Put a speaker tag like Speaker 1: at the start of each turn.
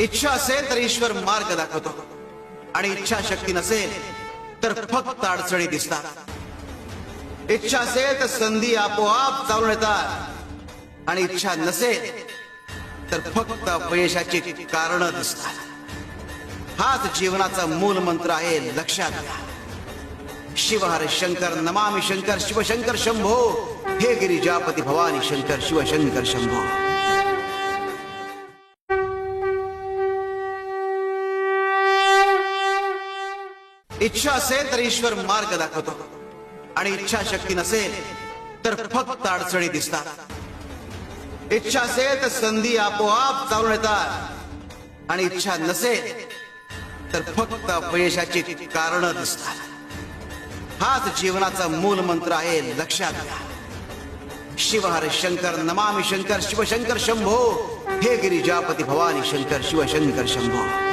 Speaker 1: इच्छा असेल तर ईश्वर मार्ग दाखवतो आणि इच्छाशक्ती नसेल तर फक्त अडचणी दिसतात। इच्छा असेल तर संधी आपोआप चालून येतात आणि इच्छा नसेल तर फक्त अपयशाची कारण दिसतात। हाच जीवनाचा मूल मंत्र आहे, लक्षात घ्या। शिव हर शंकर नमामि शंकर शिवशंकर शंभो, हे गिरिजापती भवानी शंकर शिवशंकर शंभो। इच्छा असेल तर ईश्वर मार्ग दाखवतो आणि इच्छाशक्ती नसेल तर फक्त अडचणी दिसतात। इच्छा असेल तर संधी आपोआप चालून येतात आणि इच्छा नसेल तर फक्त अपयशाची कारण दिसतात। हाच जीवनाचा मूल मंत्र आहे, लक्षात घ्या। शिव हर शंकर नमामि शंकर शिवशंकर शंभो, हे गिरिजापती भवानी शंकर शिवशंकर शंभो।